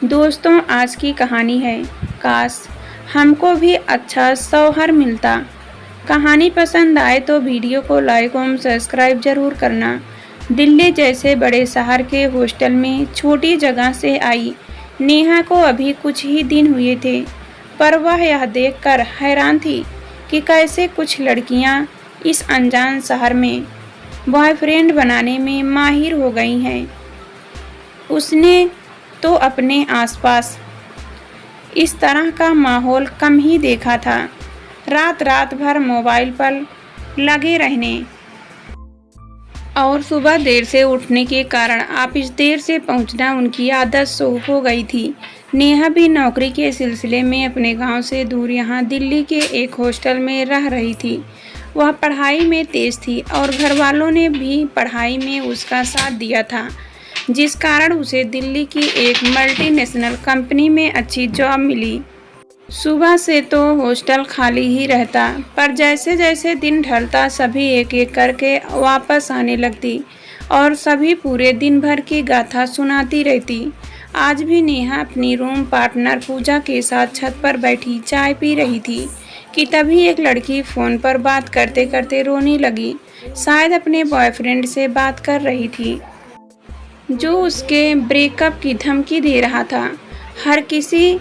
दोस्तों, आज की कहानी है काश हमको भी अच्छा शौहर मिलता। कहानी पसंद आए तो वीडियो को लाइक और सब्सक्राइब जरूर करना। दिल्ली जैसे बड़े शहर के हॉस्टल में छोटी जगह से आई नेहा को अभी कुछ ही दिन हुए थे, पर वह यह देखकर हैरान थी कि कैसे कुछ लड़कियां इस अनजान शहर में बॉयफ्रेंड बनाने में माहिर हो गई हैं। उसने तो अपने आसपास इस तरह का माहौल कम ही देखा था। रात रात भर मोबाइल पर लगे रहने और सुबह देर से उठने के कारण ऑफिस देर से पहुंचना उनकी आदत सा हो गई थी। नेहा भी नौकरी के सिलसिले में अपने गांव से दूर यहाँ दिल्ली के एक हॉस्टल में रह रही थी। वह पढ़ाई में तेज थी और घर वालों ने भी पढ़ाई में उसका साथ दिया था, जिस कारण उसे दिल्ली की एक मल्टीनेशनल कंपनी में अच्छी जॉब मिली। सुबह से तो हॉस्टल खाली ही रहता, पर जैसे जैसे दिन ढलता सभी एक एक करके वापस आने लगती और सभी पूरे दिन भर की गाथा सुनाती रहती। आज भी नेहा अपनी रूम पार्टनर पूजा के साथ छत पर बैठी चाय पी रही थी कि तभी एक लड़की फ़ोन पर बात करते करते रोने लगी। शायद अपने बॉयफ्रेंड से बात कर रही थी, जो उसके ब्रेकअप की धमकी दे रहा था। हर किसी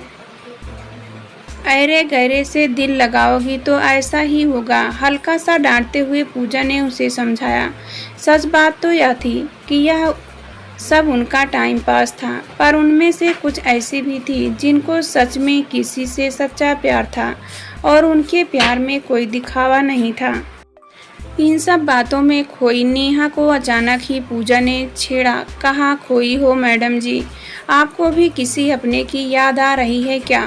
अरे गहरे से दिल लगाओगी तो ऐसा ही होगा, हल्का सा डांटते हुए पूजा ने उसे समझाया। सच बात तो यह थी कि यह सब उनका टाइम पास था, पर उनमें से कुछ ऐसी भी थी जिनको सच में किसी से सच्चा प्यार था और उनके प्यार में कोई दिखावा नहीं था। इन सब बातों में खोई नेहा को अचानक ही पूजा ने छेड़ा। कहा, खोई हो मैडम जी, आपको भी किसी अपने की याद आ रही है क्या?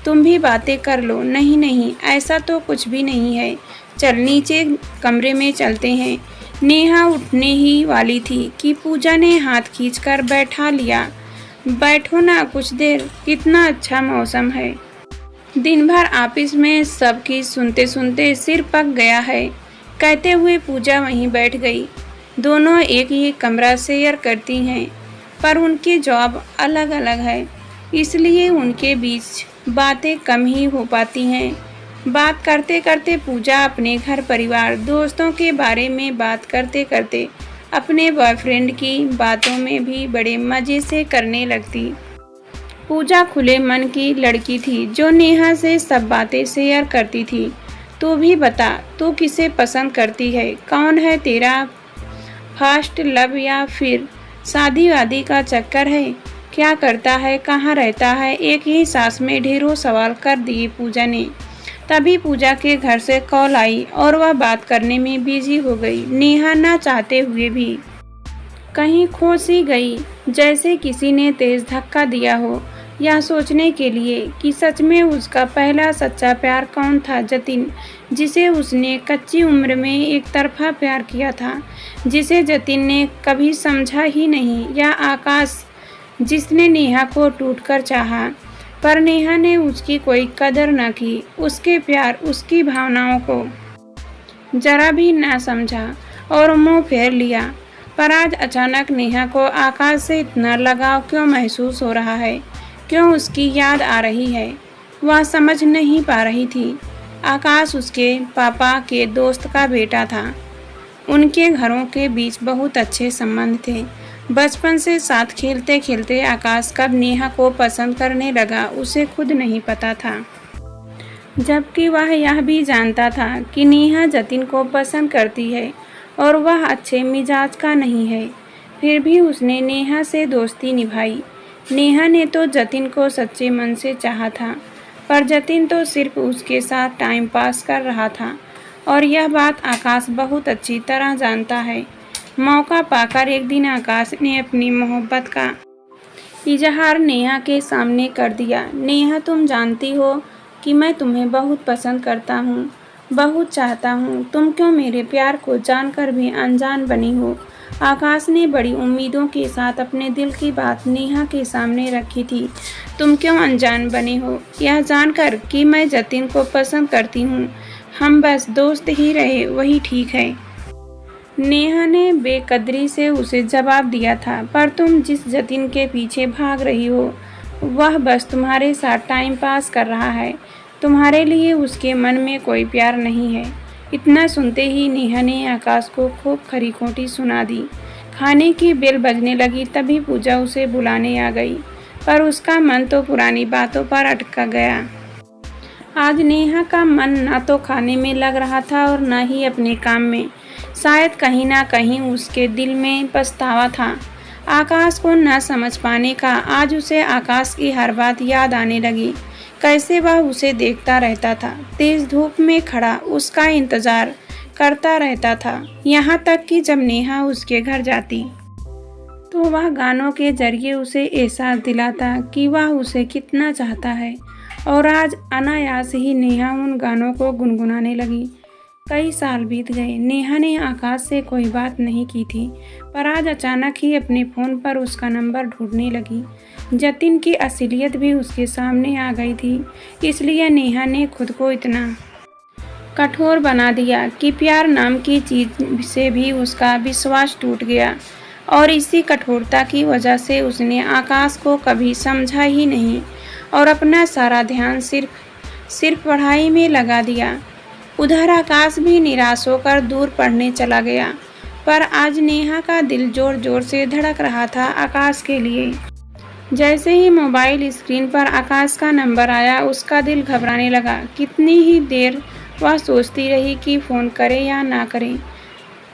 तुम भी बातें कर लो। नहीं नहीं, ऐसा तो कुछ भी नहीं है, चल नीचे कमरे में चलते हैं। नेहा उठने ही वाली थी कि पूजा ने हाथ खींचकर बैठा लिया। बैठो ना कुछ देर, कितना अच्छा मौसम है। दिन भर ऑफिस में सबकी सुनते सुनते सिर पक गया है, कहते हुए पूजा वहीं बैठ गई। दोनों एक ही कमरा शेयर करती हैं, पर उनकी जॉब अलग अलग है, इसलिए उनके बीच बातें कम ही हो पाती हैं। बात करते करते पूजा अपने घर परिवार दोस्तों के बारे में बात करते करते अपने बॉयफ्रेंड की बातों में भी बड़े मज़े से करने लगती। पूजा खुले मन की लड़की थी जो नेहा से सब बातें शेयर करती थी। तू भी बता, तू किसे पसंद करती है? कौन है तेरा फर्स्ट लव या फिर शादी वादी का चक्कर है? क्या करता है, कहाँ रहता है? एक ही सांस में ढेरों सवाल कर दिए पूजा ने। तभी पूजा के घर से कॉल आई और वह बात करने में बिजी हो गई। नेहा ना चाहते हुए भी कहीं खो सी गई, जैसे किसी ने तेज धक्का दिया हो, यह सोचने के लिए कि सच में उसका पहला सच्चा प्यार कौन था। जतिन, जिसे उसने कच्ची उम्र में एक तरफा प्यार किया था, जिसे जतिन ने कभी समझा ही नहीं, या आकाश जिसने नेहा को टूटकर चाहा, पर नेहा ने उसकी कोई कदर न की, उसके प्यार उसकी भावनाओं को जरा भी ना समझा और मुंह फेर लिया। पर आज अचानक नेहा को आकाश से इतना लगाव क्यों महसूस हो रहा है? क्यों उसकी याद आ रही है? वह समझ नहीं पा रही थी। आकाश उसके पापा के दोस्त का बेटा था। उनके घरों के बीच बहुत अच्छे संबंध थे। बचपन से साथ खेलते खेलते आकाश कब नेहा को पसंद करने लगा उसे खुद नहीं पता था, जबकि वह यह भी जानता था कि नेहा जतिन को पसंद करती है और वह अच्छे मिजाज का नहीं है। फिर भी उसने नेहा से दोस्ती निभाई। नेहा ने तो जतिन को सच्चे मन से चाहा था, पर जतिन तो सिर्फ उसके साथ टाइम पास कर रहा था और यह बात आकाश बहुत अच्छी तरह जानता है। मौका पाकर एक दिन आकाश ने अपनी मोहब्बत का इजहार नेहा के सामने कर दिया। नेहा, तुम जानती हो कि मैं तुम्हें बहुत पसंद करता हूँ, बहुत चाहता हूँ। तुम क्यों मेरे प्यार को जानकर भी अनजान बनी हो? आकाश ने बड़ी उम्मीदों के साथ अपने दिल की बात नेहा के सामने रखी थी। तुम क्यों अनजान बने हो? यह जानकर कि मैं जतिन को पसंद करती हूँ। हम बस दोस्त ही रहे वही ठीक है। नेहा ने बेकदरी से उसे जवाब दिया था, पर तुम जिस जतिन के पीछे भाग रही हो वह बस तुम्हारे साथ टाइम पास कर रहा है। तुम्हारे लिए उसके मन में कोई प्यार नहीं है। इतना सुनते ही नेहा ने आकाश को खूब खरी खोटी सुना दी। खाने की बेल बजने लगी तभी पूजा उसे बुलाने आ गई, पर उसका मन तो पुरानी बातों पर अटका गया। आज नेहा का मन न तो खाने में लग रहा था और न ही अपने काम में। शायद कहीं ना कहीं उसके दिल में पछतावा था आकाश को न समझ पाने का। आज उसे आकाश की हर बात याद आने लगी। कैसे वह उसे देखता रहता था, तेज धूप में खड़ा उसका इंतजार करता रहता था। यहाँ तक कि जब नेहा उसके घर जाती तो वह गानों के जरिए उसे एहसास दिलाता कि वह उसे कितना चाहता है। और आज अनायास ही नेहा उन गानों को गुनगुनाने लगी। कई साल बीत गए, नेहा ने आकाश से कोई बात नहीं की थी, पर आज अचानक ही अपने फ़ोन पर उसका नंबर ढूंढने लगी। जतिन की असलियत भी उसके सामने आ गई थी, इसलिए नेहा ने खुद को इतना कठोर बना दिया कि प्यार नाम की चीज़ से भी उसका विश्वास टूट गया। और इसी कठोरता की वजह से उसने आकाश को कभी समझा ही नहीं और अपना सारा ध्यान सिर्फ पढ़ाई में लगा दिया। उधर आकाश भी निराश होकर दूर पढ़ने चला गया, पर आज नेहा का दिल जोर जोर से धड़क रहा था आकाश के लिए। जैसे ही मोबाइल स्क्रीन पर आकाश का नंबर आया, उसका दिल घबराने लगा। कितनी ही देर वह सोचती रही कि फ़ोन करे या ना करे,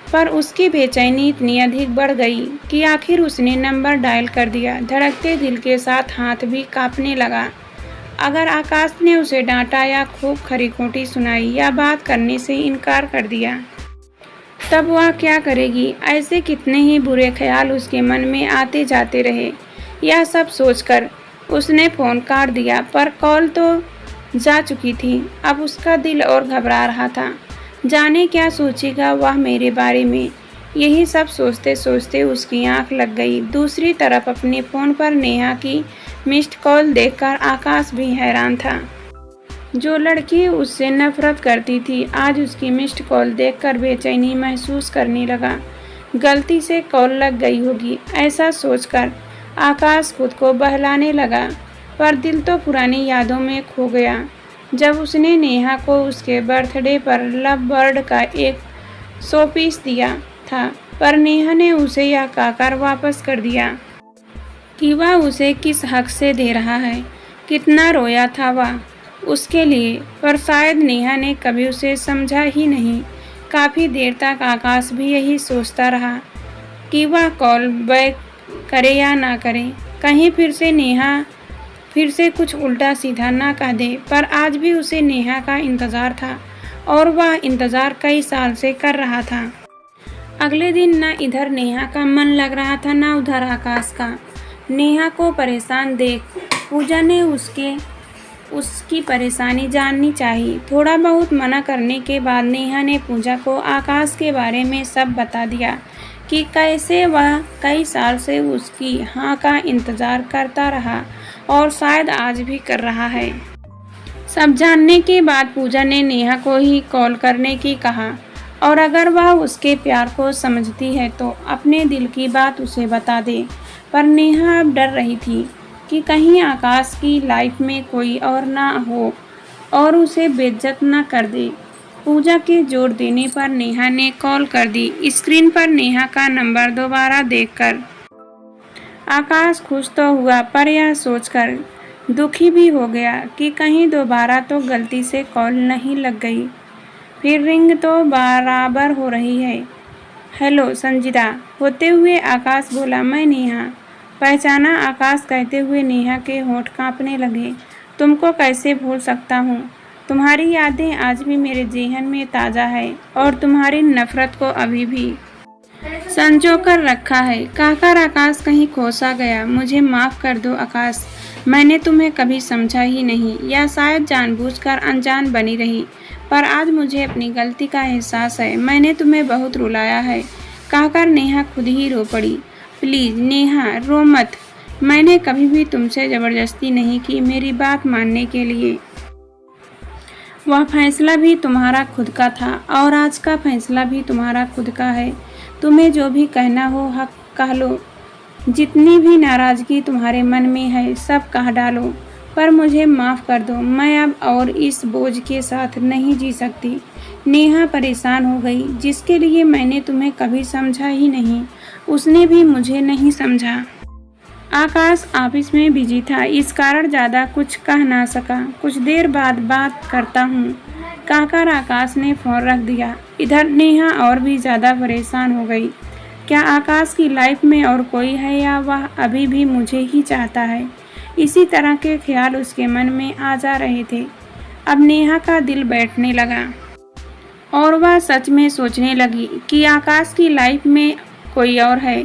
पर उसकी बेचैनी इतनी अधिक बढ़ गई कि आखिर उसने नंबर डायल कर दिया। धड़कते दिल के साथ हाथ भी कांपने लगा। अगर आकाश ने उसे डांटा या खूब खरी खोटी सुनाई या बात करने से इनकार कर दिया, तब वह क्या करेगी? ऐसे कितने ही बुरे ख्याल उसके मन में आते जाते रहे। यह सब सोचकर उसने फ़ोन काट दिया, पर कॉल तो जा चुकी थी। अब उसका दिल और घबरा रहा था। जाने क्या सोचेगा वह मेरे बारे में। यही सब सोचते सोचते उसकी आंख लग गई। दूसरी तरफ अपने फ़ोन पर नेहा की मिस्ड कॉल देखकर आकाश भी हैरान था। जो लड़की उससे नफरत करती थी, आज उसकी मिस्ड कॉल देखकर बेचैनी महसूस करने लगा। गलती से कॉल लग गई होगी, ऐसा सोचकर आकाश खुद को बहलाने लगा, पर दिल तो पुरानी यादों में खो गया। जब उसने नेहा को उसके बर्थडे पर लव बर्ड का एक शोपीस दिया था, पर नेहा ने उसे यह कहकर वापस कर दिया कि वह उसे किस हक से दे रहा है। कितना रोया था वह उसके लिए, पर शायद नेहा ने कभी उसे समझा ही नहीं। काफ़ी देर तक आकाश भी यही सोचता रहा कि वह कॉल बैक करे या ना करे, कहीं फिर से कुछ उल्टा सीधा ना कह दे। पर आज भी उसे नेहा का इंतज़ार था और वह इंतज़ार कई साल से कर रहा था। अगले दिन न इधर नेहा का मन लग रहा था, न उधर आकाश का। नेहा को परेशान देख पूजा ने उसकी परेशानी जाननी चाहिए। थोड़ा बहुत मना करने के बाद नेहा ने पूजा को आकाश के बारे में सब बता दिया कि कैसे वह कई साल से उसकी हाँ का इंतज़ार करता रहा और शायद आज भी कर रहा है। सब जानने के बाद पूजा ने नेहा को ही कॉल करने की कहा, और अगर वह उसके प्यार को समझती है तो अपने दिल की बात उसे बता दे। पर नेहा अब डर रही थी कि कहीं आकाश की लाइफ में कोई और ना हो और उसे बेइज्जत ना कर दे। पूजा के जोर देने पर नेहा ने कॉल कर दी। स्क्रीन पर नेहा का नंबर दोबारा देखकर आकाश खुश तो हुआ, पर यह सोचकर दुखी भी हो गया कि कहीं दोबारा तो गलती से कॉल नहीं लग गई। फिर रिंग तो बराबर हो रही है। हेलो संजीदा होते हुए आकाश बोला, मैं नेहा। पहचाना? आकाश कहते हुए नेहा के होंठ कांपने लगे। तुमको कैसे भूल सकता हूँ? तुम्हारी यादें आज भी मेरे ज़हन में ताज़ा है और तुम्हारी नफ़रत को अभी भी संजो कर रखा है। कहकर आकाश कहीं खोसा गया। मुझे माफ़ कर दो आकाश, मैंने तुम्हें कभी समझा ही नहीं, या शायद जानबूझकर अनजान बनी रही। पर आज मुझे अपनी गलती का एहसास है। मैंने तुम्हें बहुत रुलाया है। कहकर नेहा खुद ही रो पड़ी। प्लीज़ नेहा रो मत, मैंने कभी भी तुमसे ज़बरदस्ती नहीं की। मेरी बात मानने के लिए वह फैसला भी तुम्हारा खुद का था और आज का फैसला भी तुम्हारा खुद का है। तुम्हें जो भी कहना हो हक कह लो। जितनी भी नाराज़गी तुम्हारे मन में है सब कह डालो, पर मुझे माफ़ कर दो। मैं अब और इस बोझ के साथ नहीं जी सकती। नेहा परेशान हो गई। जिसके लिए मैंने तुम्हें कभी समझा ही नहीं, उसने भी मुझे नहीं समझा। आकाश ऑफिस में बिजी था, इस कारण ज़्यादा कुछ कह ना सका। कुछ देर बाद बात करता हूँ कहकर आकाश ने फ़ोन रख दिया। इधर नेहा और भी ज़्यादा परेशान हो गई। क्या आकाश की लाइफ में और कोई है या वह अभी भी मुझे ही चाहता है? इसी तरह के ख्याल उसके मन में आ जा रहे थे। अब नेहा का दिल बैठने लगा और वह सच में सोचने लगी कि आकाश की लाइफ में कोई और है,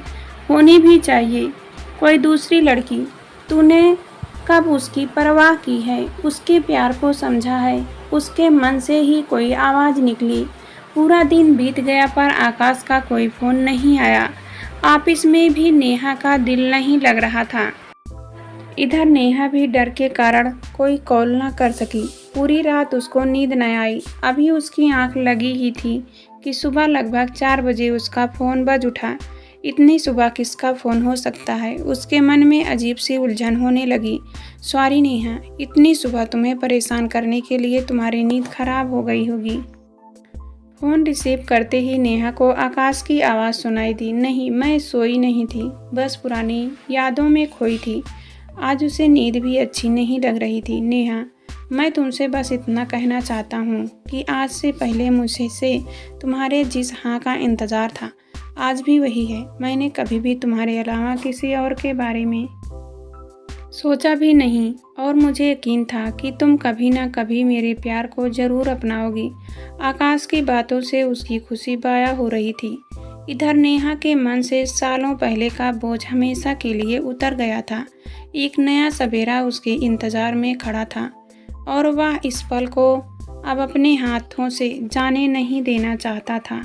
होनी भी चाहिए, कोई दूसरी लड़की। तूने कब उसकी परवाह की है, उसके प्यार को समझा है? उसके मन से ही कोई आवाज़ निकली। पूरा दिन बीत गया पर आकाश का कोई फ़ोन नहीं आया। ऑफिस में भी नेहा का दिल नहीं लग रहा था। इधर नेहा भी डर के कारण कोई कॉल न कर सकी। पूरी रात उसको नींद न आई। अभी उसकी आंख लगी ही थी कि सुबह लगभग 4 बजे उसका फ़ोन बज उठा। इतनी सुबह किसका फ़ोन हो सकता है? उसके मन में अजीब सी उलझन होने लगी। सॉरी नेहा, इतनी सुबह तुम्हें परेशान करने के लिए तुम्हारी नींद खराब हो गई होगी। फ़ोन रिसीव करते ही नेहा को आकाश की आवाज़ सुनाई दी। नहीं, मैं सोई नहीं थी, बस पुरानी यादों में खोई थी। आज उसे नींद भी अच्छी नहीं लग रही थी। नेहा, मैं तुमसे बस इतना कहना चाहता हूँ कि आज से पहले मुझसे तुम्हारे जिस हाँ का इंतज़ार था, आज भी वही है। मैंने कभी भी तुम्हारे अलावा किसी और के बारे में सोचा भी नहीं और मुझे यकीन था कि तुम कभी ना कभी मेरे प्यार को ज़रूर अपनाओगी। आकाश की बातों से उसकी खुशी बाया हो रही थी। इधर नेहा के मन से सालों पहले का बोझ हमेशा के लिए उतर गया था। एक नया सवेरा उसके इंतज़ार में खड़ा था और वह इस पल को अब अपने हाथों से जाने नहीं देना चाहता था।